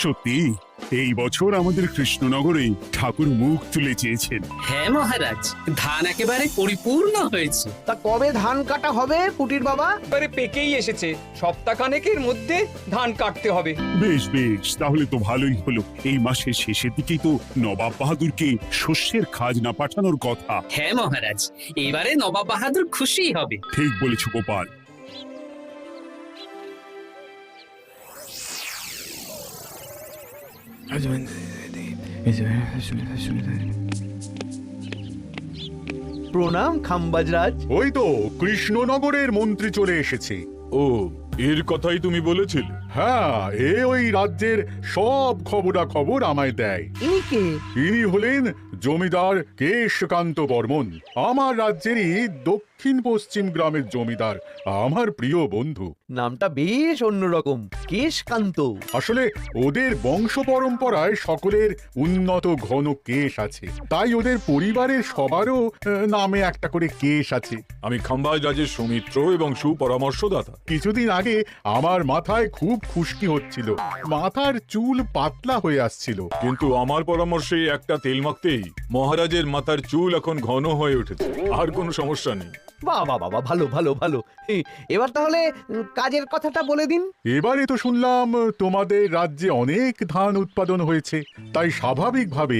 সত্যি এই বছর আমাদের কৃষ্ণনগরে ঠাকুর মুখ তুলে চেয়েছেন। হ্যাঁ মহারাজ, ধান একেবারে পরিপূর্ণ হয়েছে। তা কবে ধান কাটা হবে পুটির বাবা? এবারে পেকেই এসেছে, সপ্তাহখানেকের মধ্যে ধান কাটতে হবে। বেশ বেশ, তাহলে তো ভালোই হলো। এই মাসের শেষের দিকেই তো নবাব বাহাদুরকে শস্যের খাজনা পাঠানোর কথা। হ্যাঁ মহারাজ, এবারে নবাব বাহাদুর খুশি হবে। ঠিক বলেছ গোপাল। প্রণাম খাম্বাজরাজ। ওই তো কৃষ্ণনগরের মন্ত্রী চলে এসেছে। ও, এর কথাই তুমি বলেছিলে? হ্যাঁ, ওই রাজ্যের সব খবরাখবর আমায় দেয়। ইনি কে? ইনি হলেন জমিদার কেশকান্ত বর্মন, আমার রাজ্যেরই দক্ষিণ পশ্চিম গ্রামের জমিদার, আমার প্রিয় বন্ধু। নামটা বেশ অন্যরকম, কেশকান্ত। আসলে ওদের বংশ পরম্পরায় সকলের উন্নত ঘন কেশ আছে, তাই ওদের পরিবারের সবারও নামে একটা করে কেশ আছে। আমি খাম্বাজ রাজের সৌমিত্র এবং সুপরামর্শদাতা। কিছুদিন আগে আমার মাথায় খুব খুশকি হচ্ছিল, মাথার চুল পাতলা হয়ে আসছিল। কিন্তু আমার পরামর্শে একটা তেল মাখতেই মহারাজের মাথার চুল এখন ঘন হয়ে উঠেছে, আর কোনো সমস্যা নেই। বাবা বাবা, ভালো ভালো ভালো। এবার তাহলে কাজের কথাটা বলে দিন। এবারে তো শুনলাম তোমাদের রাজ্যে অনেক ধান উৎপাদন হয়েছে, তাই স্বাভাবিকভাবে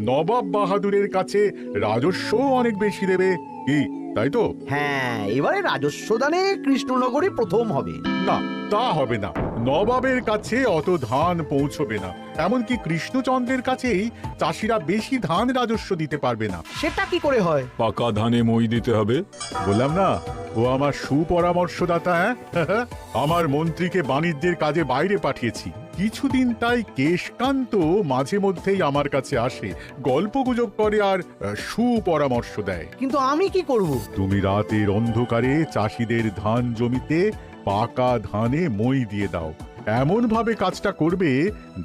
নবাব বাহাদুরের কাছে রাজস্ব অনেক বেশি দেবে, কি তাই তো? হ্যাঁ, এবারে রাজস্ব দানে কৃষ্ণনগরই প্রথম হবে। না, তা হবে না। নবাবের কাছে অত ধান পৌঁছবে না, এমনকি কৃষ্ণচন্দ্রের কাছেই চাষিরা বেশি ধান রাজস্ব দিতে পারবে না। সেটা কি করে হয়? পাকা ধানে মই দিতে হবে। বললাম না, ও আমার সুপরামর্শদাতা। হ্যাঁ, আমার মন্ত্রীকে বাণিজ্যের কাজে বাইরে পাঠিয়েছি কিছুদিন, তাই কেশকান্ত মাঝে মধ্যেই আমার কাছে আসে, গল্পগুজব করে আর সুপরামর্শ দেয়। কিন্তু আমি কি করব? তুমি রাতের অন্ধকারে চাষিদের ধান জমিতে পাকা ধানে মই দিয়ে দাও, এমন ভাবে কাজটা করবে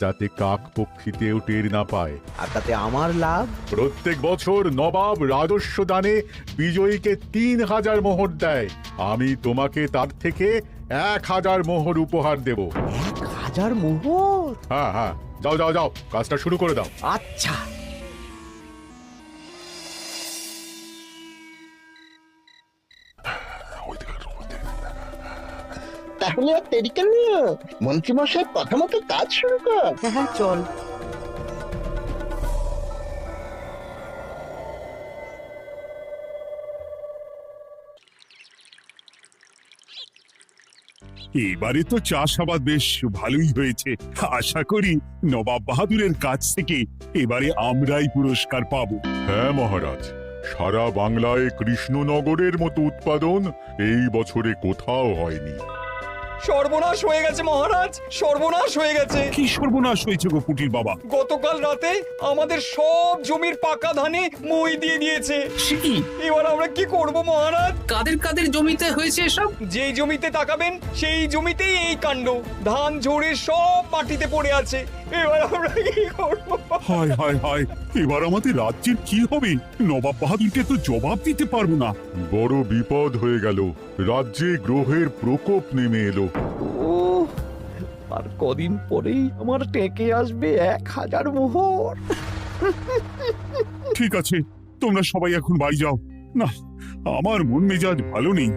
যাতে কাকপক্ষীতেও টের না পায়। আর তাতে আমার লাভ? প্রত্যেক বছর নবাব রাজস্ব দানে বিজয়ীকে 3000 মোহর দেয়, আমি তোমাকে তার থেকে 1000 মোহর উপহার দেব। 1000 মোহর? হ্যাঁ হ্যাঁ, যাও যাও যাও, কাজটা শুরু করে দাও। আচ্ছা। তাহলে আর দেরি কেন, মন্ত্রীমশাই কথা মতো কাজ শুরু কর। হ্যাঁ চল। এবারে তো চাষাবাদ বেশ ভালোই হয়েছে। আশা করি নবাব বাহাদুরের কাছ থেকে এবারে আমরাই পুরস্কার পাবো। হ্যাঁ মহারাজ, সারা বাংলায় কৃষ্ণনগরের মতো উৎপাদন এই বছরে কোথাও হয়নি। সর্বনাশ হয়ে গেছে মহারাজ, সর্বনাশ হয়ে গেছে। কি সর্বনাশ হয়েছে গো পুটির বাবা? গতকাল রাতে আমাদের সব জমির পাকা ধানে মই দিয়ে দিয়েছে। সে কি? এবার আমরা কি করব মহারাজ? কাদের কাদের জমিতে হয়েছে এসব? যেই জমিতে তাকাবেন সেই জমিতেই এই কাণ্ড, ধান ঝরে সব মাটিতে পড়ে আছে। এবার আমরা কি করব? হায় হায় হায়, এবার আমাদের রাজ্যের কি হবে? নবাব বাহাদুরকে তো জবাব দিতে পারবো না। বড় বিপদ হয়ে গেল, রাজ্যে গ্রহের প্রকোপ নেমে এলো। ও, আর কদিন পরেই আমার টেকে আসবে 1000 মোহর। ঠিক আছে, তোমরা সবাই এখন বাড়ি যাও। না, আমার মন মেজাজ ভালো নেই।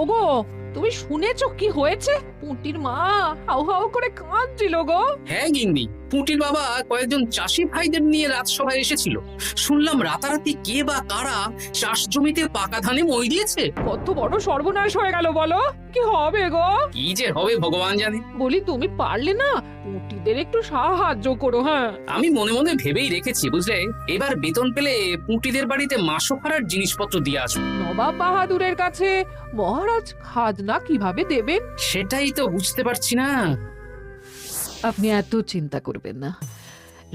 ওগো, তুমি শুনেছো কি হয়েছে? পুঁটির মা হাউ হাউ করে কাঁদছিল গো। হ্যাঁ গিন্নি, পুঁটির বাবা কয়েকজন চাষি ভাইদের নিয়ে রাজসভায় এসেছিল। শুনলাম রাতারাতি কে বা কারা চাষ জমিতে পাকা ধানে মই দিয়েছে। কত বড় সর্বনাশ হয়ে গেল বলো, কি হবে গো? কি যে হবে ভগবান জানে। বলি তুমি পারলে না পুঁটিদের একটু সাহায্য করো। হ্যাঁ, আমি মনে মনে ভেবেই রেখেছি বুঝলে, এবার বেতন পেলে পুঁটিদের বাড়িতে মাসোহারার জিনিসপত্র দিয়ে আসবো। নবাব বাহাদুরের কাছে মহারাজ খাজনা কিভাবে দেবেন? সেটাই তো বুঝতে পারছি না। আপনি এত চিন্তা করবেন না,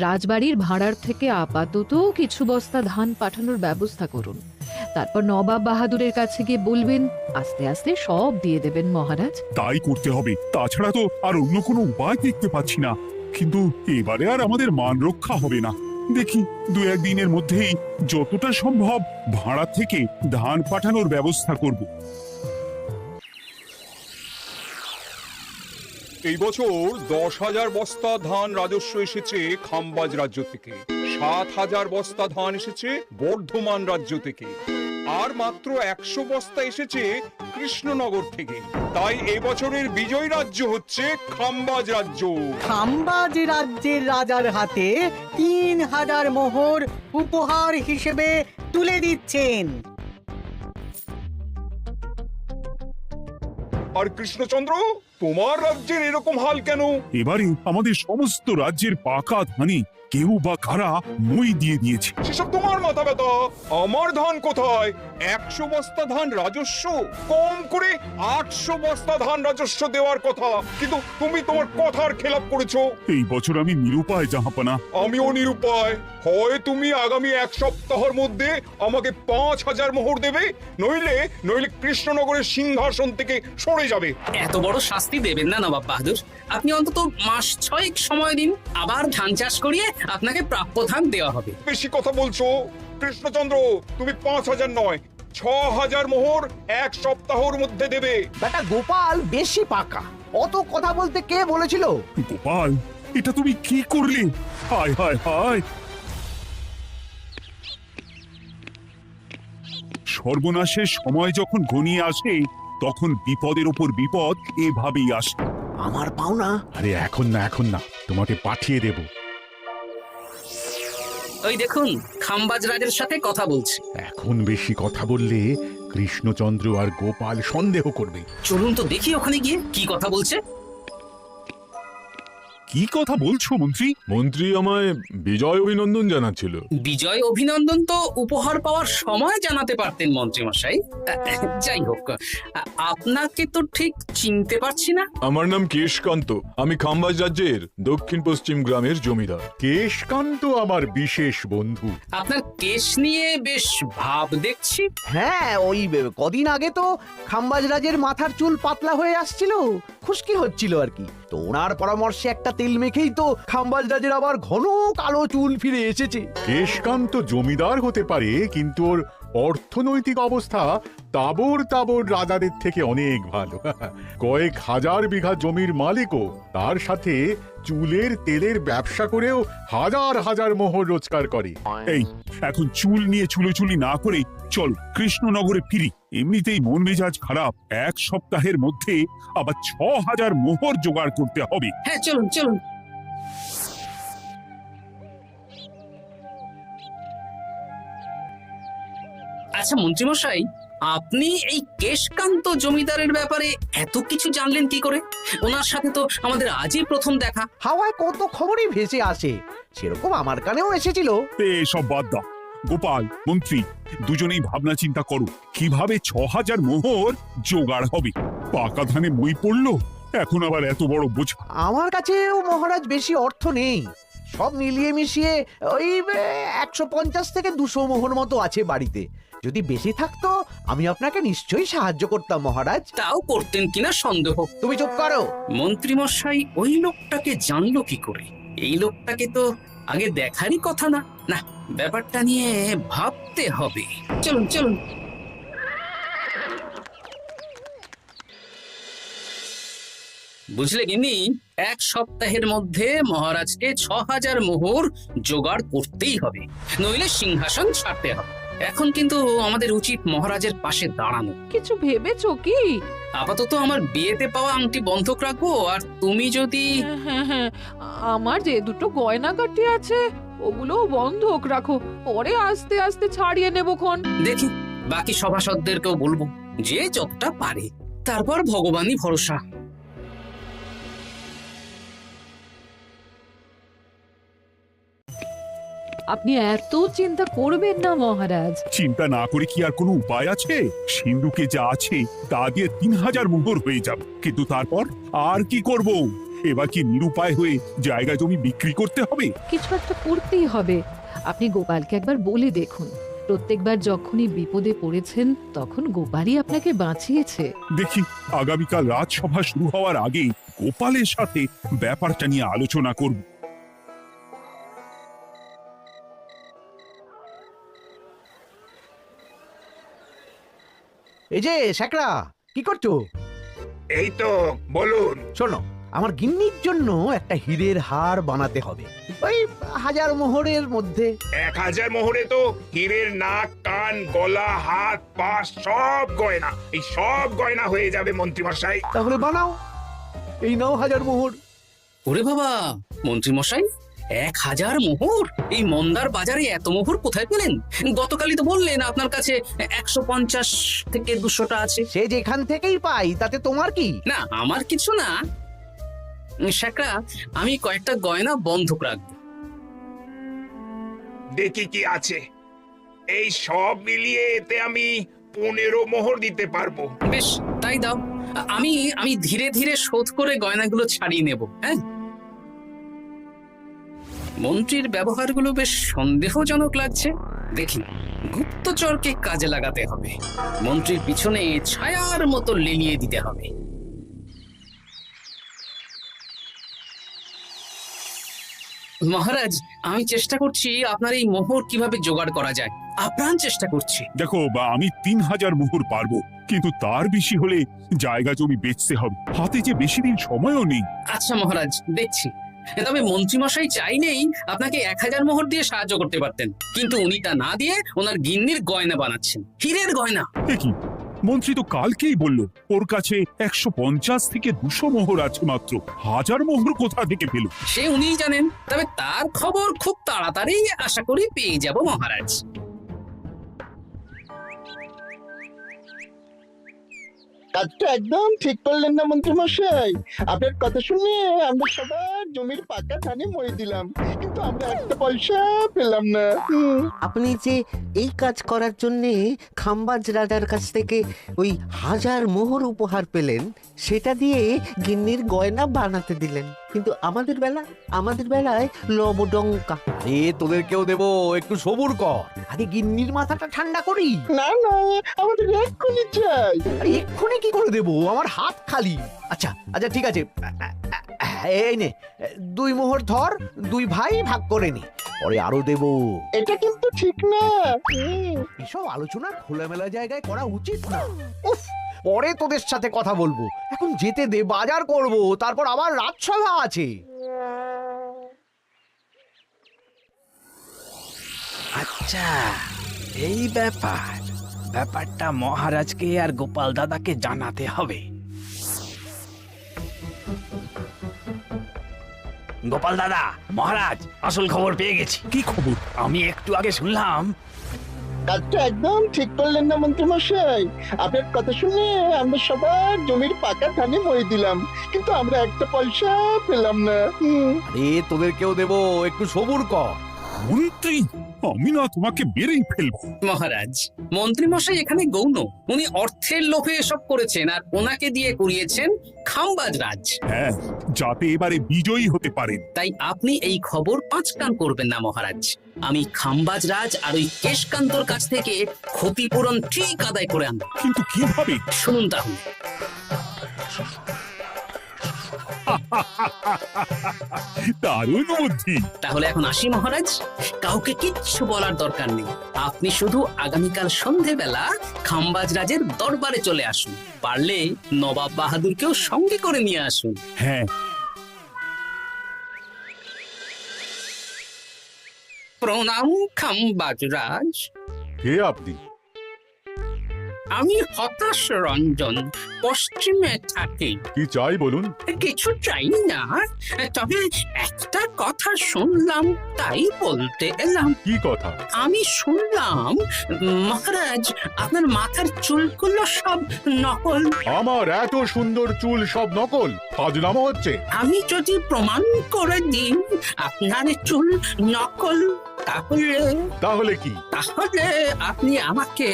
রাজবাড়ির ভাড়ার থেকে আপাতত কিছু বস্তা ধান পাঠানোর ব্যবস্থা করুন। তারপর নবাব বাহাদুরের কাছে গিয়ে বলবেন, আস্তে আস্তে সব দিয়ে দেবেন মহারাজ। তাই করতে হবে, তাছাড়া তো আর অন্য কোনো উপায় দেখতে পাচ্ছি না। কিন্তু এবারে আর আমাদের মান রক্ষা হবে না। দেখি দু একদিনের মধ্যেই যতটা সম্ভব ভাড়া থেকে ধান পাঠানোর ব্যবস্থা করব। এই বছর 10,000 বস্তা ধান রাজস্ব এসেছে খাম্বাজ রাজ্য থেকে, 7,000 বস্তা ধান এসেছে বর্ধমান রাজ্য থেকে, আর মাত্র 100 বস্তা এসেছে কৃষ্ণনগর থেকে। তাই এবছরের বিজয় রাজ্য হচ্ছে খাম্বাজ রাজ্য। খাম্বাজ রাজ্যের রাজার হাতে 3,000 মোহর উপহার হিসেবে তুলে দিচ্ছেন। আর কৃষ্ণচন্দ্র, তোমার রাজ্যের এরকম হাল কেন? এবারে আমাদের সমস্ত রাজ্যের পাকা ধানে কেউ বা কারা মই দিয়ে দিয়েছে। সেসব তোমার মাথা ব্যথা। আমার ধান কোথায়? 100 বস্তা ধান রাজস্ব, কম করে 800 বস্তা ধান রাজস্ব দেওয়ার কথা, কিন্তু তুমি তোমার কথার খেলাপ করেছো। এই বছর আমি নিরুপায় জাহাপানা। আমিও নিরুপায়। হয় তুমি আগামী 1 সপ্তাহের মধ্যে আমাকে 5,000 মোহর দেবে, নইলে কৃষ্ণনগরের সিংহাসন থেকে সরে যাবে। এত বড় শাস্তি দেবেন না নবাব বাহাদুর। আপনি অন্তত মাস 6 সময় দিন, আবার ধান চাষ করিয়ে আপনাকে প্রাপ্য ধান দেওয়া হবে। বেশি কথা বলছো কৃষ্ণচন্দ্র। তুমি 5,000 নয়, 6,000 মোহর 1 সপ্তাহের মধ্যে দেবে। বেটা গোপাল বেশি পাকা, অত কথা বলতে কে বলেছিল? গোপাল, এটা তুমি কি করলে? হায় হায় হায়! সর্বনাশের সময় যখন ঘনিয়ে আসে তখন বিপদের ওপর বিপদ এভাবেই আসে। আমার পাওনা। আরে এখন না, তোমাকে পাঠিয়ে দেব। ওই দেখুন, খাম্বাজ রাজের সাথে কথা বলছে। এখন বেশি কথা বললে কৃষ্ণচন্দ্র আর গোপাল সন্দেহ করবে। চলুন তো দেখি ওখানে গিয়ে কি কথা বলছে। কি কথা বলছো মন্ত্রী? মন্ত্রী আমায় বিজয় অভিনন্দন জানাচ্ছিল। বিজয় অভিনন্দন তো উপহার পাওয়ার সময় জানাতে পারতেন মন্ত্রী মশাই। যাই হোক, আপনাকে তো ঠিক চিনতে পারছি না। আমার নাম কেশকান্ত, আমি খাম্বাজ রাজ্যের দক্ষিণ পশ্চিম গ্রামের জমিদার। কেশকান্ত আমার বিশেষ বন্ধু। আপনার কেশ নিয়ে বেশ ভাব দেখছি। হ্যাঁ, ওই কদিন আগে তো খাম্বাজ রাজের মাথার চুল পাতলা হয়ে আসছিল, খুশকি হচ্ছিল আর কি। তো ওনার পরামর্শে একটা তেল মেখেই তো খাম্বাজ রাজের আবার ঘন কালো চুল ফিরে এসেছে। কেশকান্ত জমিদার হতে পারে, কিন্তু ওর অর্থনৈতিক অবস্থা তাবর রাজাদের থেকে অনেক ভালো। কয়েক হাজার বিঘা জমির মালিকও, তার সাথে চুলের তেলের ব্যবসা করেও হাজার হাজার মোহর রোজগার করে। এই এখন চুল নিয়ে চুলোচুলি না করে চল কৃষ্ণনগরে ফিরি। এমনিতেই মন মেজাজ খারাপ, 1 সপ্তাহের মধ্যে আবার 6,000 মোহর জোগাড় করতে হবে। হ্যাঁ, চলুন চলুন। আচ্ছা মন্ত্রীমশাই, আপনি এই কেশকান্ত জমিদারের ব্যাপারে এত কিছু জানলেন কি করে? ওনার সাথে তো আমাদের আজই প্রথম দেখা। হাওয়ায় কত খবরই ভেসে আসে, সেরকম আমার কানেও এসেছিল। সব বাদ দাও। গোপাল, মন্ত্রী দুজনেই ভাবনা চিন্তা করো কিভাবে 6,000 মোহর জোগাড় হবে। পাকা ধানে মই পড়লো, এখন আবার এত বড় বোঝা। আমার কাছেও মহারাজ বেশি অর্থ নেই, সব মিলিয়ে মিশিয়ে ওই 150 থেকে 200 মোহর মতো আছে বাড়িতে। যদি বেশি থাকতো আমি আপনাকে নিশ্চয়ই সাহায্য করতাম মহারাজ। তাও করতেন কিনা সন্দেহ। তুমি চুপ করো। মন্ত্রীমশাই ওই লোকটাকে জানলো কি করে? এই লোকটাকে তো আগে দেখারই কথা না। না, ব্যাপারটা নিয়ে ভাবতে হবে। চলুন চলুন। বুঝলে গিন্নি, 1 সপ্তাহের মধ্যে মহারাজকে 6,000 মোহর জোগাড় করতেই হবে, নইলে সিংহাসন ছাড়তে হবে। এখন কিন্তু আমাদের উচিত মহারাজের পাশে দাঁড়ানো। কিছু ভেবেছো কি? আপাতত আমার বিয়েতে পাওয়া আংটি বন্ধক রাখবো, আর তুমি যদি... হ্যাঁ, আমার যে দুটো গয়নাগাটি আছে ওগুলোও বন্ধক রাখো, পরে আস্তে আস্তে ছাড়িয়ে নেবক্ষণ। দেখি বাকি সভাসদদেরকেও বলবো, যে যতটা পারে। তারপর ভগবানই ভরসা। আপনি এত চিন্তা করবেন না মহারাজ। চিন্তা না করে কি আর কোনো উপায় আছে? সিন্ধুকে যা আছে তা দিয়ে 3,000 মোহর হয়ে যাবে, কিন্তু তারপর আর কি করব? এবার কি নিরুপায় হয়ে জায়গা জমি বিক্রি করতে হবে? কিছু একটা করতেই হবে। আপনি গোপালকে একবার বলে দেখুন, প্রত্যেকবার যখনই বিপদে পড়েছেন তখন গোপালই আপনাকে বাঁচিয়েছে। দেখি আগামীকাল রাজসভা শুরু হওয়ার আগে গোপালের সাথে ব্যাপারটা নিয়ে আলোচনা করব। এই যে শ্যাকরা, কি করছো? এই তো, বলুন। শোনো, আমার গিন্নির জন্য একটা হীরের হার বানাতে হবে, ওই 1000 মোহরের মধ্যে। 1000 মোহরে তো হীরের নাক, কান, গলা, হাত, পা সব গয়না, এই সব গয়না হয়ে যাবে মন্ত্রীমশাই। তাহলে বানাও, এই নাও 1000 মোহর। ওরে বাবা, মন্ত্রী মশাই, 1000 মোহর? এই মন্দার বাজারে এত মোহর কোথায় পেলেন? গতকালই তো বললেন আপনার কাছে 150 থেকে 200টা আছে। সে যেখান থেকেই পাই, তাতে তোমার কি? না, আমার কিছু না। শ্যাকরা, আমি কয়েকটা গয়না বন্ধক রাখবো। দেখি কি আছে, এই সব মিলিয়ে এতে আমি 15 মোহর দিতে পারবো। বেশ, তাই দাও। আমি ধীরে ধীরে শোধ করে গয়নাগুলো ছাড়িয়ে নেব। হ্যাঁ, মন্ত্রীর ব্যবহারগুলো বেশ সন্দেহজনক লাগছে। দেখি, গুপ্তচরকে কাজে লাগাতে হবে। মন্ত্রীর পিছনে ছায়ার মতো লেলিয়ে দিতে হবে। মহারাজ, আমি চেষ্টা করছি আপনার এই মোহর কিভাবে জোগাড় করা যায়, আপ্রাণ চেষ্টা করছি। দেখো, আমি 3000 মোহর পারবো, কিন্তু তার বেশি হলে জায়গা জমি বেচতে হবে, হাতে যে বেশি দিন সময়ও নেই। আচ্ছা মহারাজ, দেখছি। তবে মন্ত্রীমশাই চাইলেই আপনাকে 1000 মোহর দিয়ে সাহায্য করতে পারতেন, কিন্তু উনি তা না দিয়ে ওনার গিন্নির গয়না বানাচ্ছেন, হীরের গয়না। দেখি, মন্ত্রী তো কালকেই বলল ওর কাছে 150 থেকে 200 মোহর আছে মাত্র। 1000 মোহর কোথা থেকে পেল? সে উনিই জানেন। তবে তার খবর খুব তাড়াতাড়ি আশা করি পেয়ে যাব মহারাজ। কাজটা একদম ঠিক করলেন না মন্ত্রী মশাই। আপনার কথা শুনে আমরা সবার জমির পাকা ধানে মই দিলাম, কিন্তু আমরা একটা পয়সা পেলাম না। আপনি যে এই কাজ করার জন্য খাম্বাজ রাজার কাছ থেকে ওই 1000 মোহর উপহার পেলেন, সেটা দিয়ে গিন্নির গয়না বানাতে দিলেন, কিন্তু আমাদের বেলায় লবডঙ্কা। তোদেরকেও দেবো, একটু সবুর কর, আগে গিন্নির মাথাটা ঠান্ডা করি। না না, আমাদের এক্ষুনি চাই। আরে এক্ষুনি কি করে দেবো, আমার হাত খালি। আচ্ছা আচ্ছা, ঠিক আছে, এই নে 2 মোহর ধর, 2 ভাই ভাগ করে নি, পরে আরো দেবো। এটা কিন্তু ঠিক না। এসব আলোচনা খোলামেলা জায়গায় করা উচিত না। উফ, পরে তোদের সাথে কথা বলবো, এখন যেতে দে, বাজার করব, তারপর আবার রাজসভা আছে। আচ্ছা, এই ব্যাপারটা মহারাজকে আর গোপাল দাদাকে জানাতে হবে। গোপাল দাদা, মহারাজ আসল খবর পেয়ে গেছি। কি খবর? আমি একটু আগে শুনলাম। কাজটা একদম ঠিক করলেন না মন্ত্রী মশাই। আপনার কথা শুনে আমরা সবার জমির পাকা ধানে মই দিলাম, কিন্তু আমরা একটা পয়সা পেলাম না। আরে তোদেরকেও দেবো, একটু সবুর কর। মন্ত্রী, আমি না তোমাকে বেরেই ফেলবো। মহারাজ, মন্ত্রী মশাই এখানে গৌণ। উনি অর্থের লোভে এসব করেছেন, আর ওনাকে দিয়ে করিয়েছেন খাম্বাজ রাজ। হ্যাঁ, যাতে এবারে বিজয়ী হতে পারেন। তাই আপনি এই খবর 5 কান করবেন না মহারাজ। আমি খাম্বাজ রাজ আর ওই কেশকান্তর কাছ থেকে ক্ষতিপূরণ ঠিক আদায় করে আনবো। কিন্তু কিভাবে? শুনুন তাহলে। দারুণ বুদ্ধি। তাহলে এখন আসি মহারাজ, কাউকে কিচ্ছু বলার দরকার নেই। আপনি শুধু আগামীকাল সন্ধেবেলা খাম্বাজ রাজের দরবারে চলে আসুন, পারলে নবাব বাহাদুরকেও সঙ্গে করে নিয়ে আসুন। হ্যাঁ। প্রণাম খাম্বাজ রাজ। কে আপনি? আমি হতাশ রঞ্জন, পশ্চিমে থাকি। কি চাই বলুন? কিছু চাই না, তবে একটা কথা শুনলাম তাই বলতে এলাম। কি কথা? আমি শুনলাম মহারাজ আপনার মাথার চুলগুলো সব নকল। আমার এত সুন্দর চুল সব নকল? ফাজলামো হচ্ছে। আমি যদি প্রমাণ করে দিই আপনার চুল নকল, তাহলে কি? তাহলে আপনি আমাকে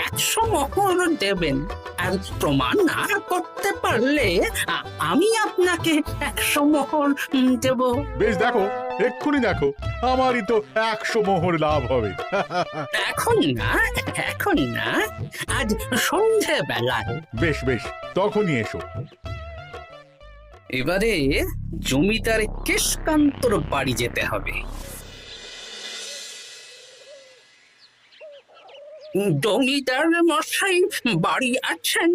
100 মোহর দেবেন, আর প্রমাণ না করতে পারলে আমি আপনাকে 100 মোহর দেব। বেশ, দেখো, এক্ষুনি দেখো, আমারই তো 100 মোহর লাভ হবে। এখন না, আজ সন্ধে বেলায়। বেশ বেশ, তখনই এসো। এবারে জমিদার কেশকান্তর বাড়ি যেতে হবে। জমিদার মশাই বাড়ি আছেন?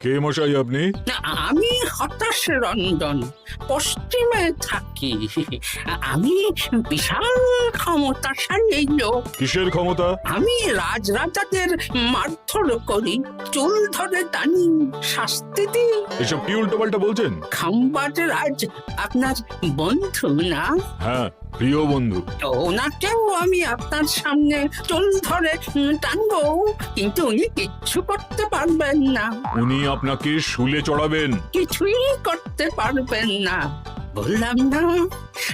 কে মশাই আপনি? আমি হতাশ রঞ্জন, পশ্চিমে থাকি। আমি বিশাল ক্ষমতাশালী লোক। কিসের ক্ষমতা? আমি রাজরাজাদের মারধর করি, চুল ধরে টানি, শাস্তি দিই। এসব কি উল্টোপাল্টা বলছেন? খাম্বাজ রাজ আপনার বন্ধু না? হ্যাঁ, প্রিয় বন্ধু। ওনাকেও আমি আপনার সামনে চুল ধরে টানবো, কিন্তু উনি কিচ্ছু করতে পারবেন না। উনি আপনাকে শুলে চড়াবেন। কিছুই করতে পারবেন না, বললাম না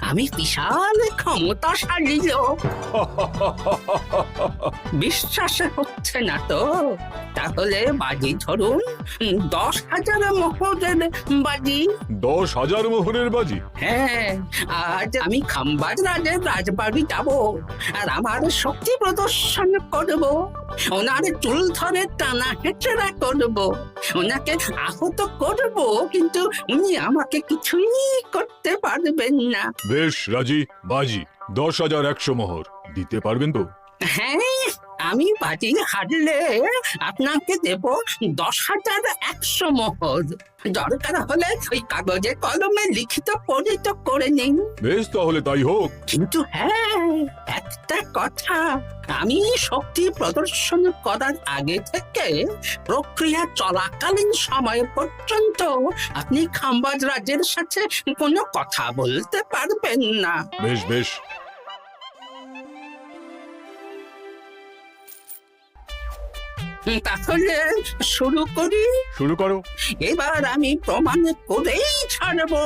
আমি বিশাল ক্ষমতাশালী লোক। বিশ্বাস হচ্ছে না তো? তাহলে বাজি ধরুন, 10,000 মোহরের বাজি। 10,000 মোহরের বাজি? হ্যাঁ, আজ আমি খাম্বাজ রাজের রাজবাড়ি যাব, আর আমার শক্তি প্রদর্শন করব। ওনার চুল ধরে টানা হেঁচড়া করব, ওনাকে আহত করব, কিন্তু উনি আমাকে কিছুই করতে পারবেন না। বেশ রাজি, বাজি 10,100 মোহর দিতে পারবেন তো? হ্যাঁ, আমি বাজি হারলে আপনাকে দেব 10,100 মোহর। দরকার হলে ওই কাগজে কলমে লিখিত পরিত করে নিন। বেশ, তাহলে তাই হোক। কিন্তু হ্যাঁ, একটা কথা, আমি শক্তি প্রদর্শন করার আগে থেকে প্রক্রিয়া চলাকালীন সময় পর্যন্ত আপনি খাম্বাজ রাজের সাথে কোনো কথা বলতে পারবেন না। বেশ বেশ। তাহলে শুরু করি। শুরু করো। এবার আমি প্রমাণ করেই ছাড়বো।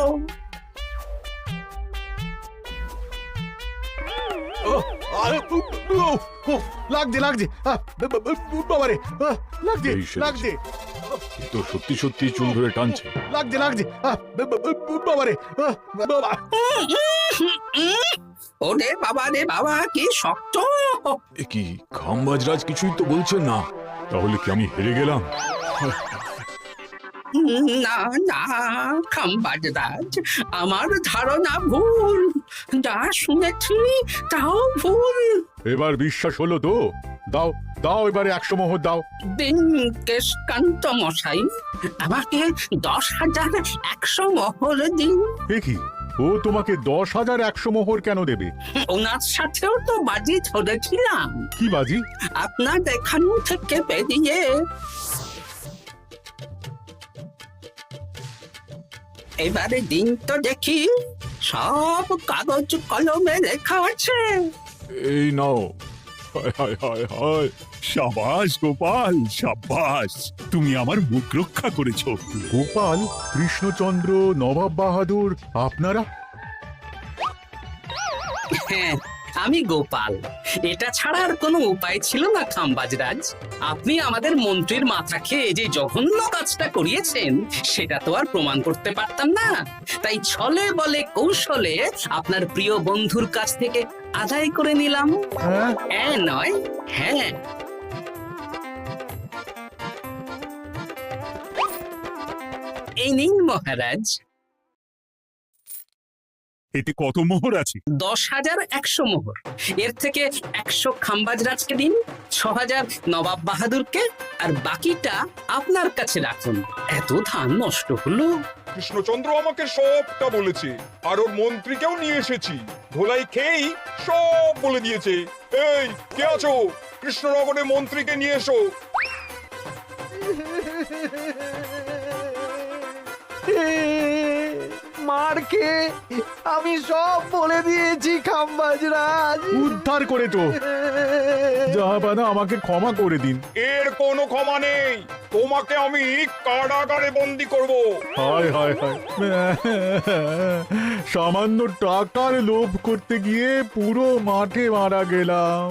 লাগছে লাগছে বাবারে, লাগছে এই সে। লাগছে এ তো সত্যি সত্যি চুল ধরে টানছে। লাগছে লাগছে বাবারে, বাবা। ওরে বাবা রে বাবা, কি শক্ত! এ কি, খাম্বাজরাজ কিছুই তো বলছেন না? তাহলে কি আমি হেরে গেলাম? না না খাম্বাজ রাজ, আমার ধারণা ভুল, যা শুনেছি তাও ভুল। এবার বিশ্বাস হলো তো? দাও দাও, এবারে 100 মোহর দাও। দিন কেশকান্ত মশাই, আমাকে 10,100 মোহর দিন। এ কি, ও তোমাকে 10,100 মোহর কেন দেবে? ওনার সাথেও তো বাজি ধরেছিলাম। কি বাজি? আপনার এখান থেকে বেরিয়ে এবারে দিন তো দেখি, সব কাগজ কলমে লেখা আছে। এই নাও। হায় হায় হায় হায়। সাবাস গোপাল, সাবাস, তুমি আমার মুখ রক্ষা করেছো। গোপাল, কৃষ্ণচন্দ্র, নবাব বাহাদুর, আপনারা? হ্যাঁ, আমি গোপাল। এটা ছাড়া আর কোনো উপায় ছিল না খাম্বাজ রাজ। আপনি আমাদের মন্ত্রীর মাথা খেয়ে যে জঘন্য কাজটা করিয়েছেন, সেটা তো আর প্রমাণ করতে পারতাম না। তাই ছলে বলে কৌশলে আপনার প্রিয় বন্ধুর কাছ থেকে আদায় করে নিলাম। হ্যাঁ নয়? হ্যাঁ। এই নিন মহারাজ। এতে কত মোহর আছে? 10,100 মোহর। এর থেকে 100 খাম্বাজ রাজকে দিন, 6,000 নবাব বাহাদুরকে, আর বাকিটা আপনার কাছে রাখুন। এত ধান নষ্ট হলো। কৃষ্ণচন্দ্র আমাকে সবটা বলেছে, আর ওর মন্ত্রীকেও নিয়ে এসেছি। ধোলাই খেয়েই সব বলে দিয়েছে। এই কে আছো? কৃষ্ণনগরের মন্ত্রীকে নিয়ে এসো। মারকে আমি সব বলে দিয়েছি খাম্বাজ রাজ। উদ্ধার করে তো জাহাপানা, আমাকে ক্ষমা করে দিন। এর কোনো ক্ষমা নেই, তোমাকে আমি কারাগারে বন্দি করব। হায় হায় হায়, সামান্য টাকার লোভ করতে গিয়ে পুরো মাঠে মারা গেলাম।